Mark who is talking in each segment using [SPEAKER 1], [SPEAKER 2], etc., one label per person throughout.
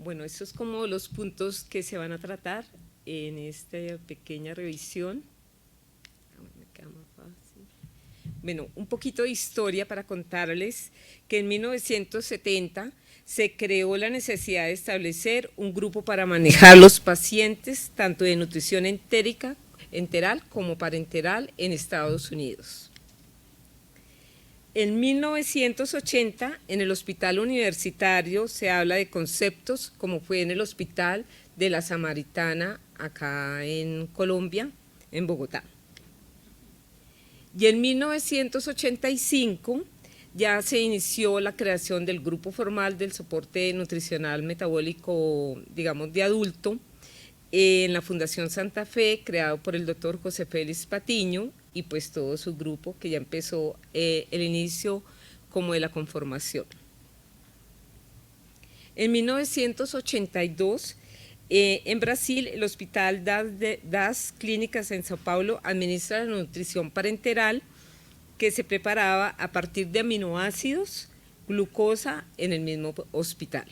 [SPEAKER 1] Bueno, estos son como los puntos que se van a tratar en esta pequeña revisión. Me queda más fácil. Bueno, un poquito de historia para contarles que en 1970 se creó la necesidad de establecer un grupo para manejar los pacientes, tanto de nutrición enteral como parenteral en Estados Unidos. En 1980, en el hospital universitario se habla de conceptos como fue en el hospital de la Samaritana, acá en Colombia, en Bogotá. Y en 1985 ya se inició la creación del grupo formal del soporte nutricional metabólico, digamos, de adulto, en la Fundación Santa Fe, creado por el doctor José Félix Patiño, y pues todo su grupo que ya empezó el inicio como de la conformación. En 1982, en Brasil, el Hospital das Clínicas en Sao Paulo administra la nutrición parenteral que se preparaba a partir de aminoácidos, glucosa en el mismo hospital.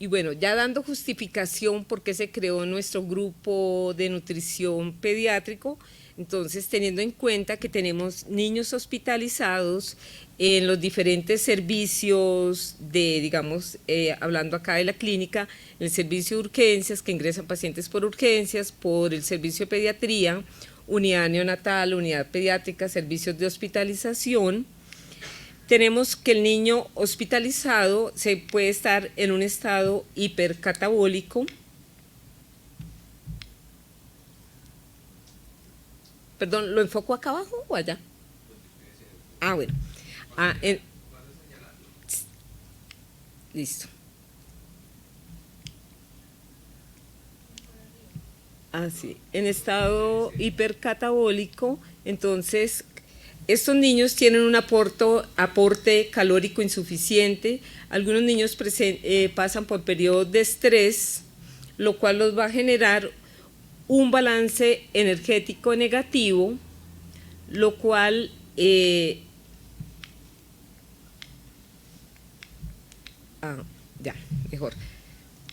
[SPEAKER 1] Y bueno, ya dando justificación por qué se creó nuestro grupo de nutrición pediátrico, entonces teniendo en cuenta que tenemos niños hospitalizados en los diferentes servicios de, digamos, hablando acá de la clínica, el servicio de urgencias, que ingresan pacientes por urgencias, por el servicio de pediatría, unidad neonatal, unidad pediátrica, servicios de hospitalización. Tenemos que el niño hospitalizado se puede estar en un estado hipercatabólico. Perdón, ¿lo enfoco acá abajo o allá? Ah, bueno. Listo. Sí. En estado hipercatabólico, entonces estos niños tienen un aporte calórico insuficiente. Algunos niños pasan por periodos de estrés, lo cual los va a generar un balance energético negativo, lo cual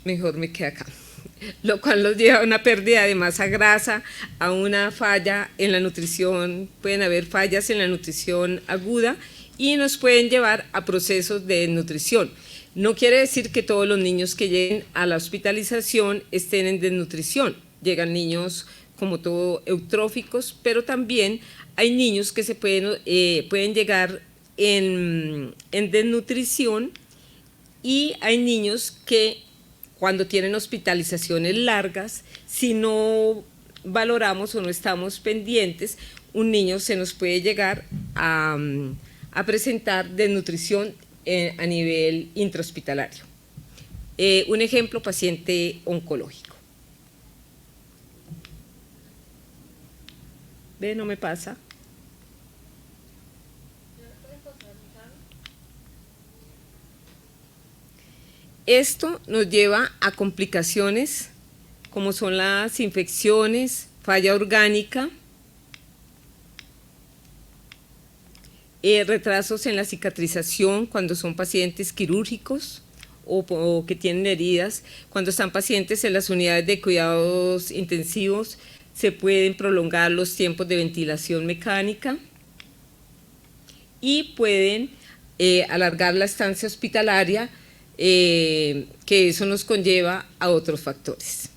[SPEAKER 1] mejor me queda acá. Lo cual los lleva a una pérdida de masa grasa, a una falla en la nutrición, pueden haber fallas en la nutrición aguda y nos pueden llevar a procesos de desnutrición. No quiere decir que todos los niños que lleguen a la hospitalización estén en desnutrición, llegan niños como todo eutróficos, pero también hay niños que pueden llegar en desnutrición y hay niños que cuando tienen hospitalizaciones largas, si no valoramos o no estamos pendientes, un niño se nos puede llegar a presentar desnutrición a nivel intrahospitalario. Un ejemplo, paciente oncológico. ¿Ve? No me pasa. Esto nos lleva a complicaciones como son las infecciones, falla orgánica, retrasos en la cicatrización cuando son pacientes quirúrgicos o que tienen heridas. Cuando están pacientes en las unidades de cuidados intensivos se pueden prolongar los tiempos de ventilación mecánica y pueden alargar la estancia hospitalaria, que eso nos conlleva a otros factores.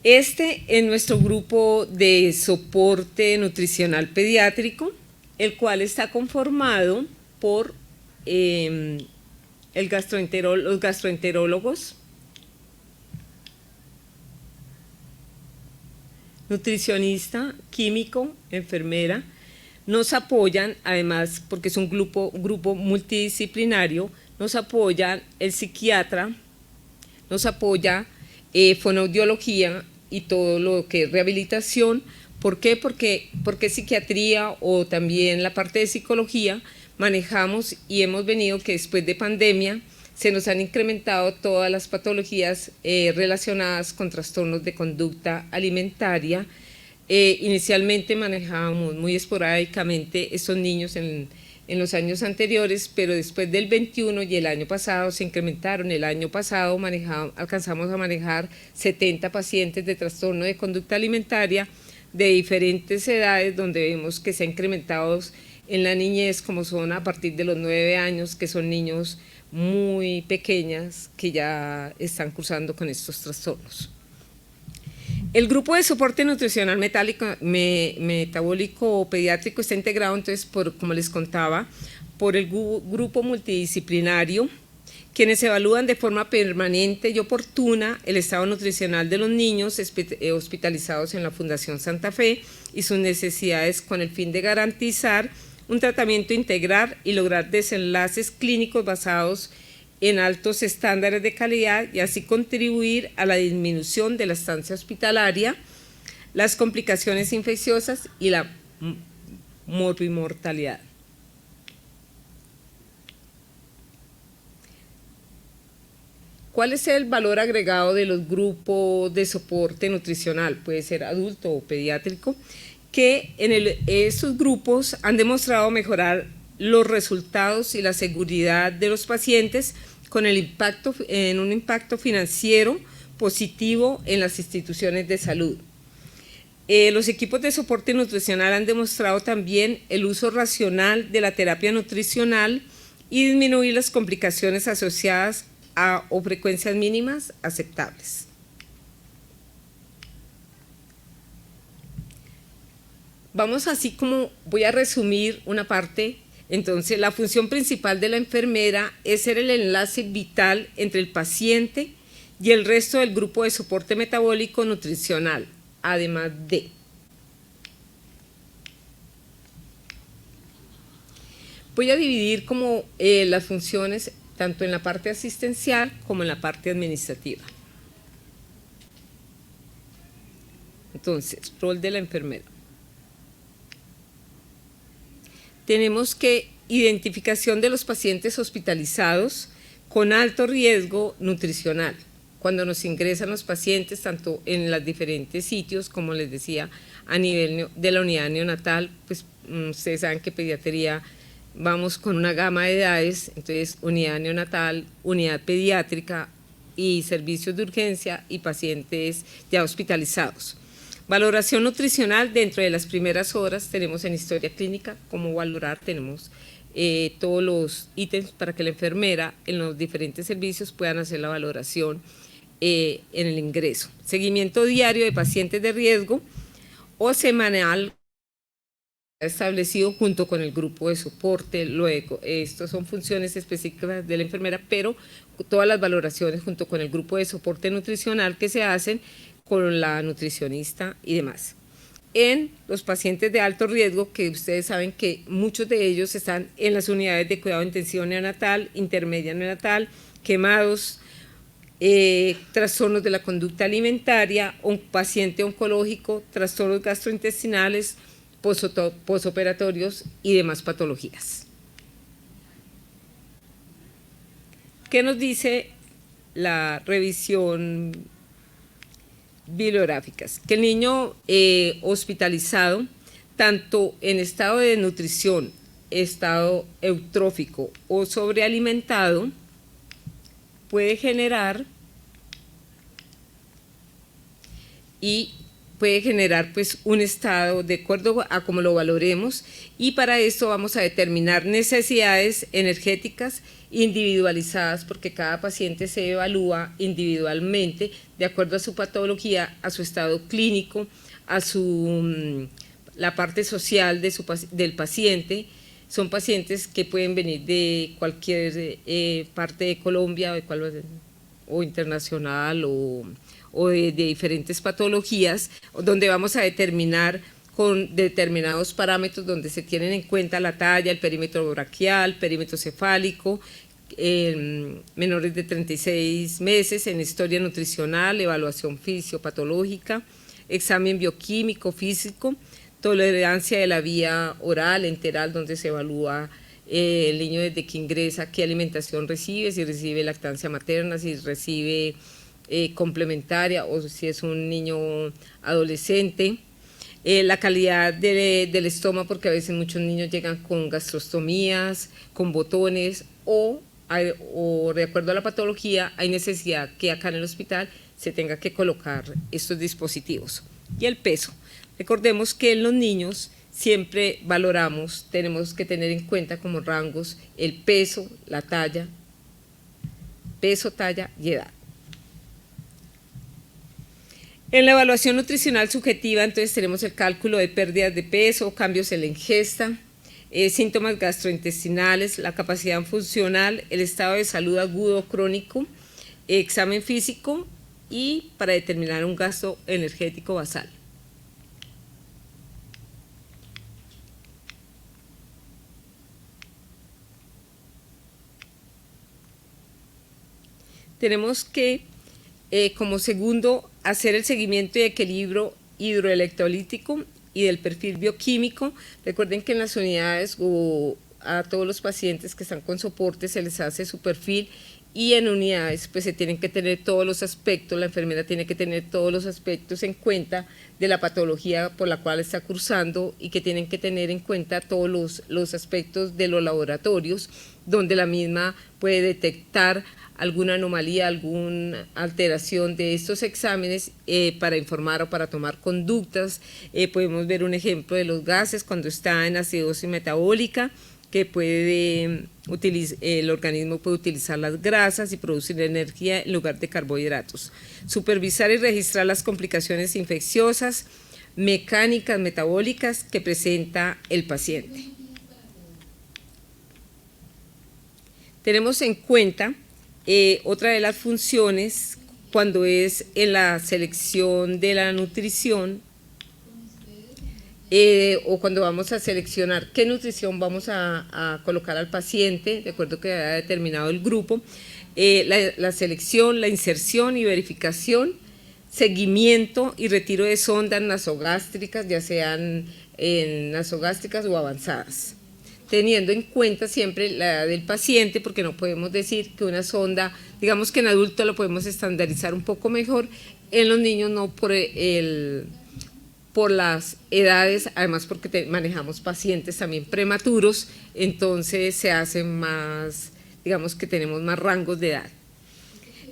[SPEAKER 1] Este es nuestro grupo de soporte nutricional pediátrico, el cual está conformado por los gastroenterólogos, nutricionista, químico, enfermera. Nos apoyan, además, porque es un grupo multidisciplinario, nos apoya el psiquiatra, nos apoya fonoaudiología y todo lo que es rehabilitación. ¿Por qué? Porque psiquiatría o también la parte de psicología manejamos y hemos venido que después de pandemia se nos han incrementado todas las patologías relacionadas con trastornos de conducta alimentaria, Inicialmente manejábamos muy esporádicamente estos niños en los años anteriores, pero después del 21 y el año pasado se incrementaron. El año pasado alcanzamos a manejar 70 pacientes de trastorno de conducta alimentaria de diferentes edades, donde vemos que se ha incrementado en la niñez, como son a partir de los 9 años, que son niños muy pequeñas que ya están cursando con estos trastornos. El grupo de soporte nutricional metabólico pediátrico está integrado, entonces, como les contaba, por el grupo multidisciplinario, quienes evalúan de forma permanente y oportuna el estado nutricional de los niños hospitalizados en la Fundación Santa Fe y sus necesidades, con el fin de garantizar un tratamiento integral y lograr desenlaces clínicos basados en altos estándares de calidad y así contribuir a la disminución de la estancia hospitalaria, las complicaciones infecciosas y la morbimortalidad. ¿Cuál es el valor agregado de los grupos de soporte nutricional? Puede ser adulto o pediátrico, que estos grupos han demostrado mejorar los resultados y la seguridad de los pacientes con un impacto financiero positivo en las instituciones de salud. Los equipos de soporte nutricional han demostrado también el uso racional de la terapia nutricional y disminuir las complicaciones asociadas o frecuencias mínimas aceptables. Voy a resumir una parte. Entonces, la función principal de la enfermera es ser el enlace vital entre el paciente y el resto del grupo de soporte metabólico nutricional, además de voy a dividir las funciones tanto en la parte asistencial como en la parte administrativa. Entonces, rol de la enfermera. Tenemos que identificación de los pacientes hospitalizados con alto riesgo nutricional. Cuando nos ingresan los pacientes, tanto en los diferentes sitios, como les decía, a nivel de la unidad neonatal, pues ustedes saben que pediatría vamos con una gama de edades, entonces unidad neonatal, unidad pediátrica y servicios de urgencia y pacientes ya hospitalizados. Valoración nutricional dentro de las primeras horas, tenemos en historia clínica cómo valorar, tenemos todos los ítems para que la enfermera en los diferentes servicios puedan hacer la valoración en el ingreso. Seguimiento diario de pacientes de riesgo o semanal establecido junto con el grupo de soporte. Luego, estas son funciones específicas de la enfermera, pero todas las valoraciones junto con el grupo de soporte nutricional que se hacen con la nutricionista y demás. En los pacientes de alto riesgo, que ustedes saben que muchos de ellos están en las unidades de cuidado intensivo neonatal, intermedia neonatal, quemados, trastornos de la conducta alimentaria, un paciente oncológico, trastornos gastrointestinales, posoperatorios y demás patologías. ¿Qué nos dice la revisión bibliográfica? Que el niño hospitalizado, tanto en estado de desnutrición, estado eutrófico o sobrealimentado, puede generar pues un estado de acuerdo a cómo lo valoremos, y para esto vamos a determinar necesidades energéticas individualizadas, porque cada paciente se evalúa individualmente de acuerdo a su patología, a su estado clínico, a la parte social del paciente. Son pacientes que pueden venir de cualquier parte de Colombia o internacional o de diferentes patologías, donde vamos a determinar con determinados parámetros donde se tienen en cuenta la talla, el perímetro braquial, perímetro cefálico, menores de 36 meses, en historia nutricional, evaluación fisiopatológica, examen bioquímico, físico, tolerancia de la vía oral, enteral, donde se evalúa el niño desde que ingresa, qué alimentación recibe, si recibe lactancia materna, si recibe complementaria o si es un niño adolescente. La calidad del estómago, porque a veces muchos niños llegan con gastrostomías, con botones o de acuerdo a la patología hay necesidad que acá en el hospital se tenga que colocar estos dispositivos. Y el peso. Recordemos que en los niños siempre valoramos, tenemos que tener en cuenta como rangos el peso, la talla, y edad. En la evaluación nutricional subjetiva, entonces tenemos el cálculo de pérdidas de peso, cambios en la ingesta, síntomas gastrointestinales, la capacidad funcional, el estado de salud agudo o crónico, examen físico y para determinar un gasto energético basal. Tenemos que, como segundo, hacer el seguimiento y equilibrio hidroelectrolítico y del perfil bioquímico. Recuerden que en las unidades o a todos los pacientes que están con soporte se les hace su perfil y en unidades pues se tienen que tener todos los aspectos, la enfermera tiene que tener todos los aspectos en cuenta de la patología por la cual está cursando y que tienen que tener en cuenta todos los aspectos de los laboratorios donde la misma puede detectar alguna anomalía, alguna alteración de estos exámenes para informar o para tomar conductas. Podemos ver un ejemplo de los gases cuando está en acidosis metabólica, que el organismo puede utilizar las grasas y producir energía en lugar de carbohidratos. Supervisar y registrar las complicaciones infecciosas, mecánicas, metabólicas que presenta el paciente. Tenemos en cuenta otra de las funciones cuando es en la selección de la nutrición o cuando vamos a seleccionar qué nutrición vamos a colocar al paciente, de acuerdo que haya determinado el grupo, la selección, la inserción y verificación, seguimiento y retiro de sondas nasogástricas, ya sean nasogástricas o avanzadas, teniendo en cuenta siempre la edad del paciente, porque no podemos decir que una sonda, digamos que en adultos lo podemos estandarizar un poco mejor, en los niños no por las edades, además porque manejamos pacientes también prematuros, entonces se hacen más, digamos que tenemos más rangos de edad.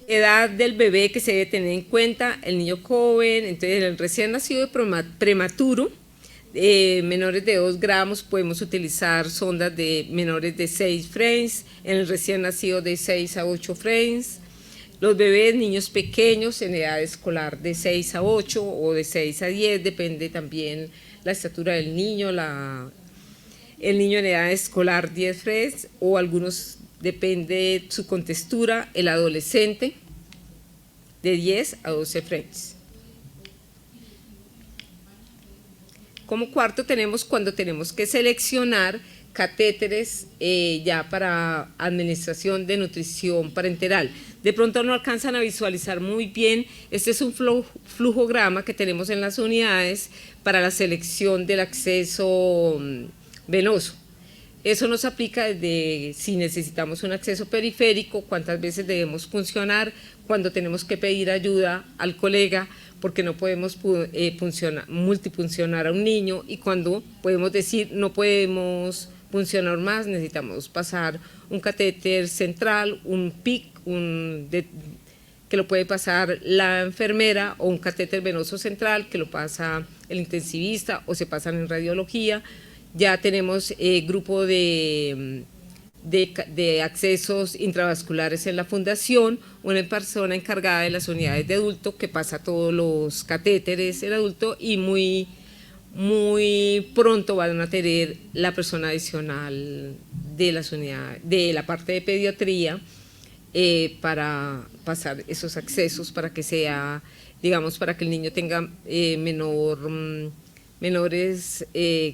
[SPEAKER 1] Edad del bebé que se debe tener en cuenta, el niño joven, entonces el recién nacido prematuro, menores de 2 gramos podemos utilizar sondas de menores de 6 frames, en el recién nacido de 6 a 8 frames, los bebés, niños pequeños en edad escolar de 6 a 8 o de 6 a 10, depende también la estatura del niño, el niño en edad escolar 10 frames o algunos depende de su contextura, el adolescente de 10 a 12 frames. Como cuarto tenemos cuando tenemos que seleccionar catéteres ya para administración de nutrición parenteral. De pronto no alcanzan a visualizar muy bien, este es un flujograma que tenemos en las unidades para la selección del acceso venoso. Eso nos aplica desde si necesitamos un acceso periférico, cuántas veces debemos funcionar, cuando tenemos que pedir ayuda al colega, porque no podemos multifuncionar a un niño y cuando podemos decir no podemos funcionar más, necesitamos pasar un catéter central, un PIC, que lo puede pasar la enfermera o un catéter venoso central que lo pasa el intensivista o se pasan en radiología. Ya tenemos grupo de accesos intravasculares en la fundación, una persona encargada de las unidades de adulto que pasa todos los catéteres el adulto y muy pronto van a tener la persona adicional de las unidades, de la parte de pediatría para pasar esos accesos para que sea, digamos, para que el niño tenga menores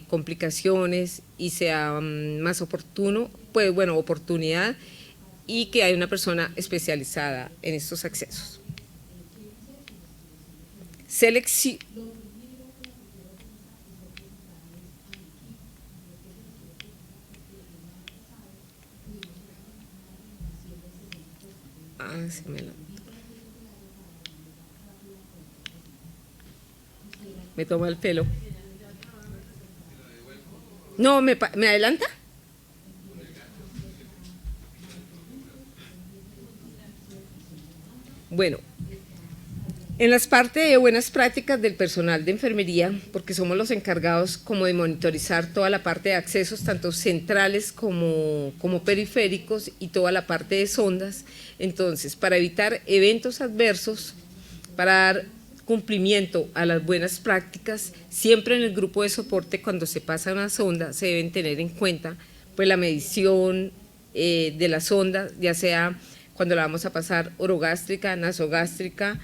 [SPEAKER 1] complicaciones y sea más oportuno, pues bueno, oportunidad y que hay una persona especializada en estos accesos. Selección. Me toma el pelo. No, ¿me adelanta? Bueno, en las partes de buenas prácticas del personal de enfermería, porque somos los encargados como de monitorizar toda la parte de accesos, tanto centrales como periféricos, y toda la parte de sondas. Entonces, para evitar eventos adversos, para dar cumplimiento a las buenas prácticas, siempre en el grupo de soporte, cuando se pasa una sonda, se deben tener en cuenta pues la medición de la sonda, ya sea cuando la vamos a pasar orogástrica, nasogástrica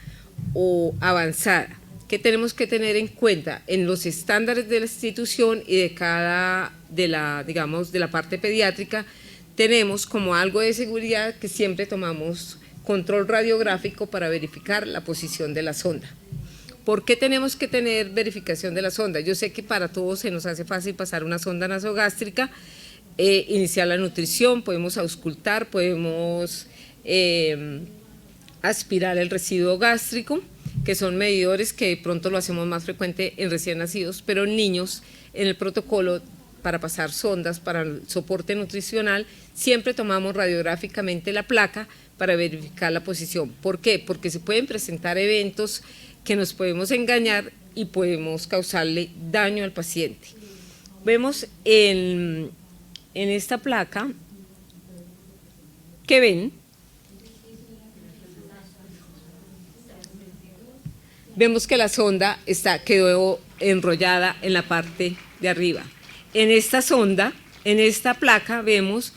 [SPEAKER 1] o avanzada. ¿Qué tenemos que tener en cuenta? En los estándares de la institución y de la parte pediátrica, tenemos como algo de seguridad que siempre tomamos control radiográfico para verificar la posición de la sonda. ¿Por qué tenemos que tener verificación de la sonda? Yo sé que para todos se nos hace fácil pasar una sonda nasogástrica, iniciar la nutrición, podemos auscultar, podemos aspirar el residuo gástrico, que son medidores que de pronto lo hacemos más frecuente en recién nacidos, pero en niños, en el protocolo para pasar sondas, para el soporte nutricional, siempre tomamos radiográficamente la placa para verificar la posición. ¿Por qué? Porque se pueden presentar eventos que nos podemos engañar y podemos causarle daño al paciente. Vemos en esta placa que ven, vemos que la sonda quedó enrollada en la parte de arriba. En esta sonda, en esta placa, vemos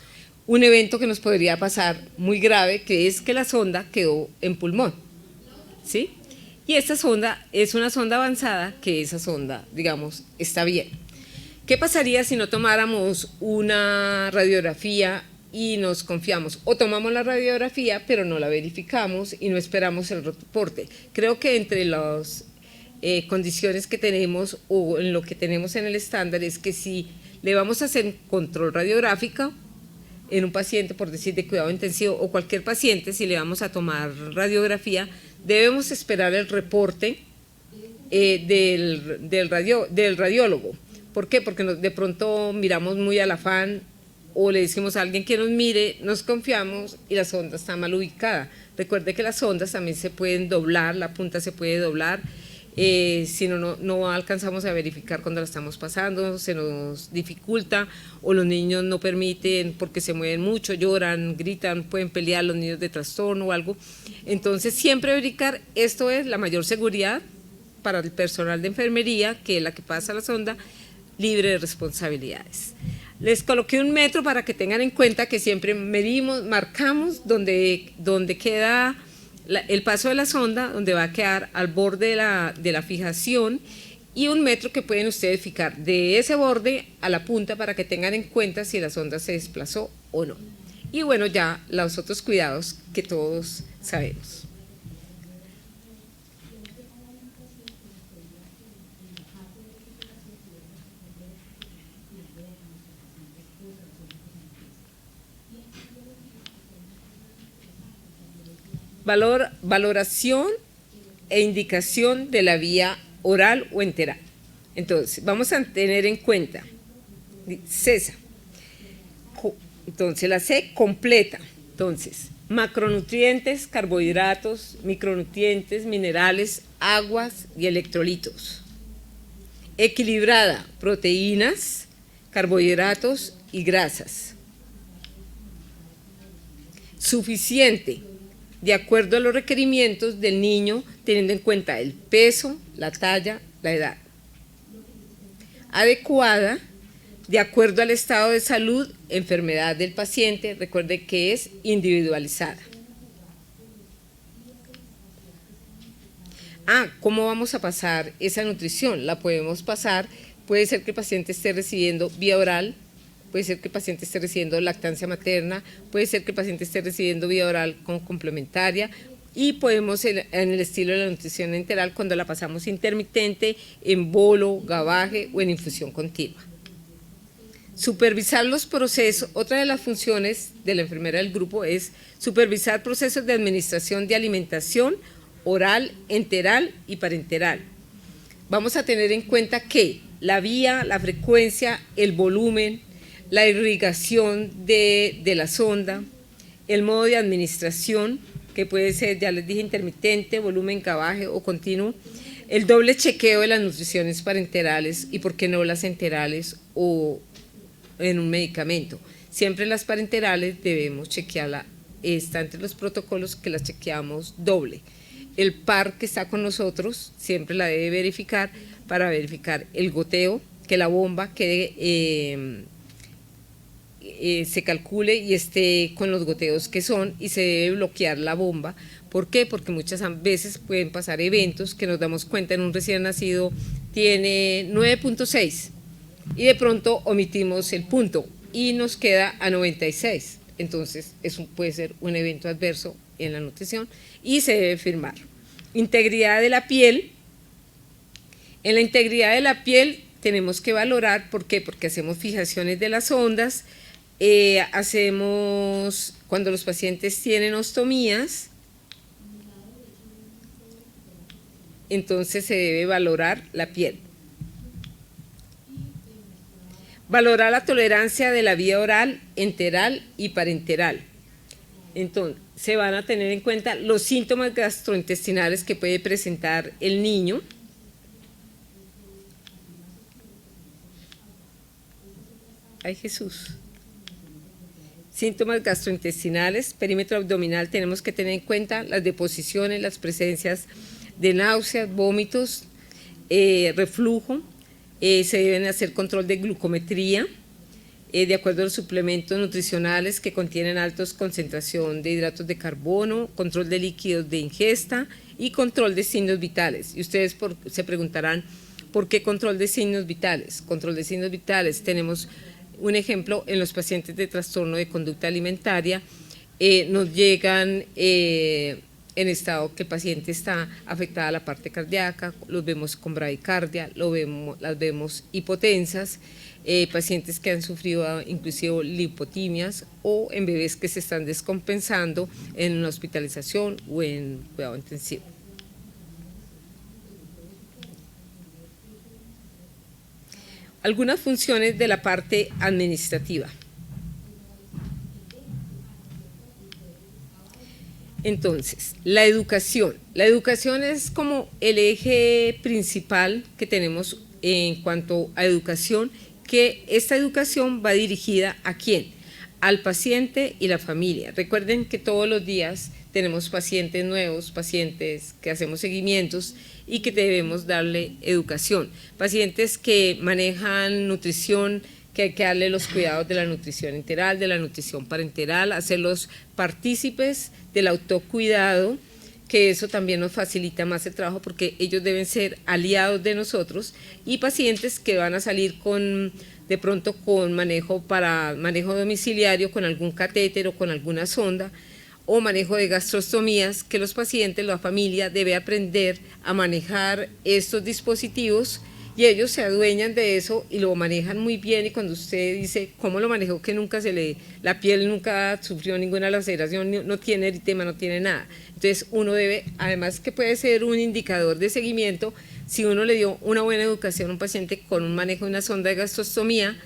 [SPEAKER 1] un evento que nos podría pasar muy grave, que es que la sonda quedó en pulmón, ¿sí? Y esta sonda es una sonda avanzada, que esa sonda, digamos, está bien. ¿Qué pasaría si no tomáramos una radiografía y nos confiamos? O tomamos la radiografía, pero no la verificamos y no esperamos el reporte. Creo que entre las condiciones que tenemos o en lo que tenemos en el estándar es que si le vamos a hacer control radiográfico en un paciente, por decir, de cuidado intensivo, o cualquier paciente, si le vamos a tomar radiografía, debemos esperar el reporte del radiólogo. ¿Por qué? Porque de pronto miramos muy al afán o le decimos a alguien que nos mire, nos confiamos y la sonda está mal ubicada. Recuerde que las sondas también se pueden doblar, la punta se puede doblar, si no alcanzamos a verificar cuando la estamos pasando, se nos dificulta, o los niños no permiten porque se mueven mucho, lloran, gritan, pueden pelear los niños de trastorno o algo. Entonces siempre verificar, esto es la mayor seguridad para el personal de enfermería, que es la que pasa la sonda, libre de responsabilidades. Les coloqué un metro para que tengan en cuenta que siempre medimos, marcamos donde queda el paso de la sonda, donde va a quedar al borde de la fijación, y un metro que pueden ustedes fijar de ese borde a la punta para que tengan en cuenta si la sonda se desplazó o no. Y bueno, ya los otros cuidados que todos sabemos. Valoración e indicación de la vía oral o enteral. Entonces, vamos a tener en cuenta CESA. Entonces, la C completa. Entonces, macronutrientes, carbohidratos, micronutrientes, minerales, aguas y electrolitos. Equilibrada, proteínas, carbohidratos y grasas. Suficiente, de acuerdo a los requerimientos del niño, teniendo en cuenta el peso, la talla, la edad. Adecuada, de acuerdo al estado de salud, enfermedad del paciente, recuerde que es individualizada. ¿Cómo vamos a pasar esa nutrición? La podemos pasar, puede ser que el paciente esté recibiendo vía oral, puede ser que el paciente esté recibiendo lactancia materna, puede ser que el paciente esté recibiendo vía oral con complementaria, y podemos en el estilo de la nutrición enteral cuando la pasamos intermitente, en bolo, gabaje o en infusión continua. Supervisar los procesos. Otra de las funciones de la enfermera del grupo es supervisar procesos de administración de alimentación oral, enteral y parenteral. Vamos a tener en cuenta que la vía, la frecuencia, el volumen, la irrigación de la sonda, el modo de administración, que puede ser, ya les dije, intermitente, volumen, cavaje o continuo, el doble chequeo de las nutriciones parenterales y por qué no las enterales o en un medicamento. Siempre las parenterales debemos chequearla, está entre los protocolos que las chequeamos doble. El par que está con nosotros siempre la debe verificar para verificar el goteo, que la bomba quede, se calcule y esté con los goteos que son, y se debe bloquear la bomba. ¿Por qué? Porque muchas veces pueden pasar eventos que nos damos cuenta en un recién nacido tiene 9.6 y de pronto omitimos el punto y nos queda a 96. Entonces eso puede ser un evento adverso en la nutrición y se debe firmar. Integridad de la piel. En la integridad de la piel tenemos que valorar, ¿por qué? Porque hacemos fijaciones de las ondas, hacemos, cuando los pacientes tienen ostomías, entonces se debe valorar la piel. Valorar la tolerancia de la vía oral, enteral y parenteral. Entonces, se van a tener en cuenta los síntomas gastrointestinales que puede presentar el niño. Ay, Jesús. Síntomas gastrointestinales, perímetro abdominal, tenemos que tener en cuenta las deposiciones, las presencias de náuseas, vómitos, reflujo. Se deben hacer control de glucometría, de acuerdo a los suplementos nutricionales que contienen altas concentración de hidratos de carbono, control de líquidos de ingesta y control de signos vitales. Y ustedes se preguntarán, ¿por qué control de signos vitales? Control de signos vitales, tenemos un ejemplo en los pacientes de trastorno de conducta alimentaria, nos llegan en estado que el paciente está afectada a la parte cardíaca, los vemos con bradicardia, las vemos hipotensas, pacientes que han sufrido inclusive lipotimias o en bebés que se están descompensando en una hospitalización o en cuidado intensivo. Algunas funciones de la parte administrativa. Entonces, la educación. La educación es como el eje principal que tenemos en cuanto a educación, que esta educación va dirigida ¿a quién? Al paciente y la familia. Recuerden que todos los días tenemos pacientes nuevos, pacientes que hacemos seguimientos y que debemos darle educación. Pacientes que manejan nutrición, que hay que darle los cuidados de la nutrición enteral, de la nutrición parenteral, hacerlos partícipes del autocuidado, que eso también nos facilita más el trabajo porque ellos deben ser aliados de nosotros, y pacientes que van a salir de pronto con manejo domiciliario, con algún catéter o con alguna sonda, o manejo de gastrostomías, que los pacientes, la familia debe aprender a manejar estos dispositivos y ellos se adueñan de eso y lo manejan muy bien. Y cuando usted dice, ¿cómo lo manejó? Que nunca la piel nunca sufrió ninguna laceración, no tiene eritema, no tiene nada. Entonces uno debe, además que puede ser un indicador de seguimiento, si uno le dio una buena educación a un paciente con un manejo de una sonda de gastrostomía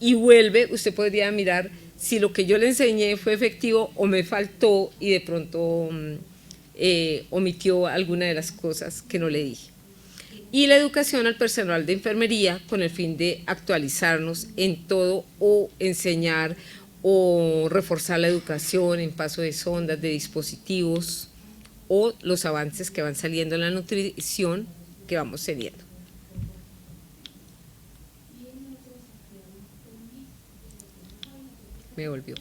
[SPEAKER 1] y vuelve, usted podría mirar si lo que yo le enseñé fue efectivo o me faltó y de pronto omitió alguna de las cosas que no le dije. Y la educación al personal de enfermería con el fin de actualizarnos en todo o enseñar o reforzar la educación en paso de sondas, de dispositivos o los avances que van saliendo en la nutrición que vamos teniendo. Me volvió.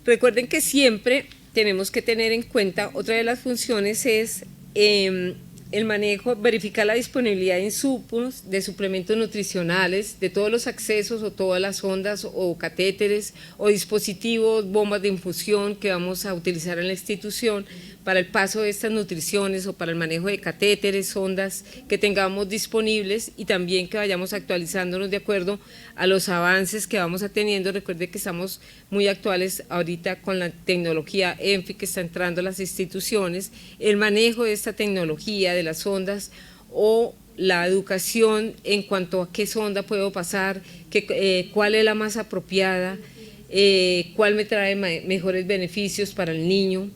[SPEAKER 1] Recuerden que siempre tenemos que tener en cuenta, otra de las funciones es el manejo, verificar la disponibilidad de insumos, de suplementos nutricionales, de todos los accesos o todas las ondas o catéteres o dispositivos, bombas de infusión que vamos a utilizar en la institución para el paso de estas nutriciones o para el manejo de catéteres, ondas que tengamos disponibles y también que vayamos actualizándonos de acuerdo a los avances que vamos teniendo. Recuerde que estamos muy actuales ahorita con la tecnología ENFI que está entrando a las instituciones, el manejo de esta tecnología, de las ondas o la educación en cuanto a qué sonda puedo pasar, cuál es la más apropiada, cuál me trae mejores beneficios para el niño.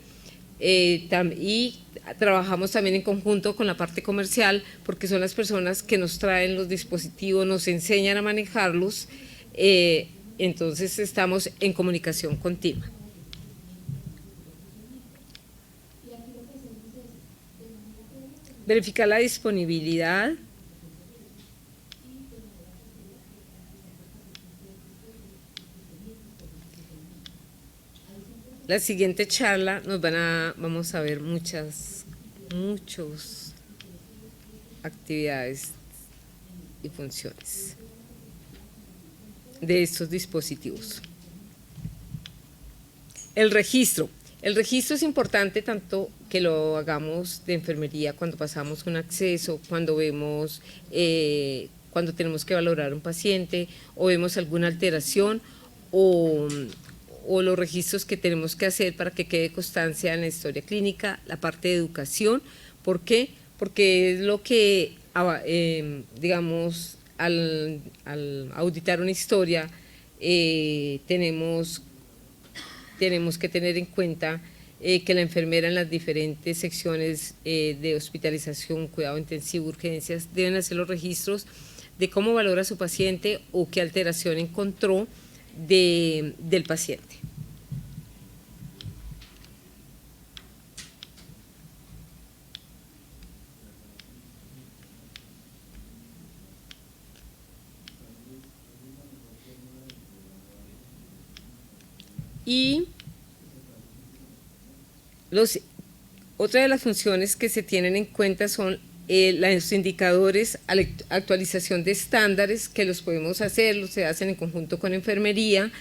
[SPEAKER 1] Y trabajamos también en conjunto con la parte comercial porque son las personas que nos traen los dispositivos, nos enseñan a manejarlos, entonces estamos en comunicación continua. Verificar la disponibilidad. La siguiente charla vamos a ver muchas actividades y funciones de estos dispositivos. El registro. El registro es importante tanto que lo hagamos de enfermería cuando pasamos un acceso, cuando vemos, cuando tenemos que valorar un paciente o vemos alguna alteración o los registros que tenemos que hacer para que quede constancia en la historia clínica, la parte de educación. ¿Por qué? Porque es lo que, digamos, al auditar una historia, tenemos que tener en cuenta que la enfermera en las diferentes secciones de hospitalización, cuidado intensivo, urgencias, deben hacer los registros de cómo valora a su paciente o qué alteración encontró del paciente. Y otra de las funciones que se tienen en cuenta son los indicadores, actualización de estándares que los podemos hacer, se hacen en conjunto con enfermería,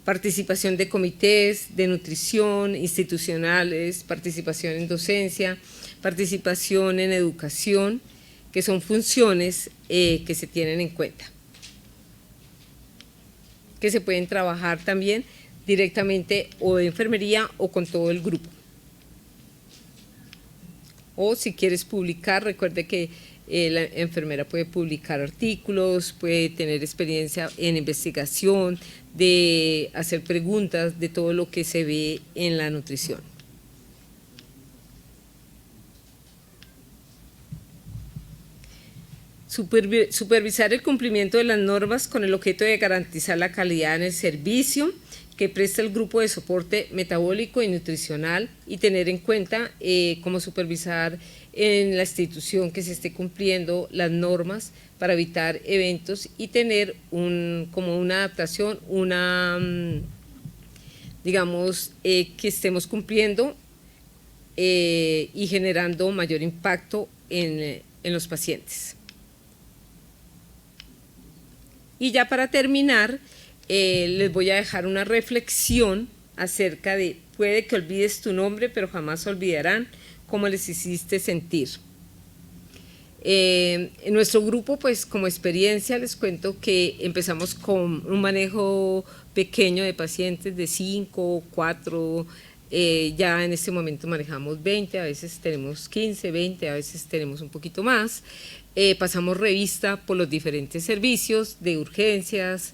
[SPEAKER 1] participación de comités de nutrición institucionales, participación en docencia, participación en educación, que son funciones que se tienen en cuenta, que se pueden trabajar también directamente o de enfermería o con todo el grupo. O si quieres publicar, recuerde que la enfermera puede publicar artículos, puede tener experiencia en investigación, de hacer preguntas de todo lo que se ve en la nutrición. Supervisar el cumplimiento de las normas con el objeto de garantizar la calidad en el servicio que presta el grupo de soporte metabólico y nutricional y tener en cuenta cómo supervisar en la institución que se esté cumpliendo las normas para evitar eventos y tener como una adaptación, digamos, que estemos cumpliendo y generando mayor impacto en los pacientes. Y ya para terminar, les voy a dejar una reflexión acerca de: puede que olvides tu nombre, pero jamás olvidarán cómo les hiciste sentir. En nuestro grupo, pues como experiencia, les cuento que empezamos con un manejo pequeño de pacientes de 5, 4, ya en este momento manejamos 20, a veces tenemos 15, 20, a veces tenemos un poquito más. Pasamos revista por los diferentes servicios de urgencias,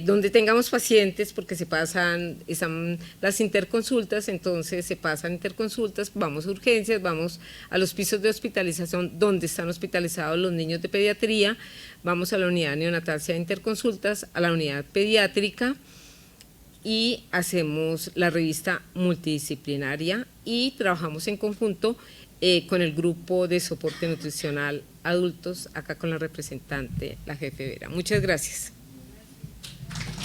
[SPEAKER 1] donde tengamos pacientes, porque están las interconsultas, entonces se pasan interconsultas, vamos a urgencias, vamos a los pisos de hospitalización donde están hospitalizados los niños de pediatría, vamos a la unidad neonatal de interconsultas, a la unidad pediátrica y hacemos la revista multidisciplinaria y trabajamos en conjunto con el grupo de soporte nutricional adultos, acá con la representante, la jefe Vera. Muchas gracias.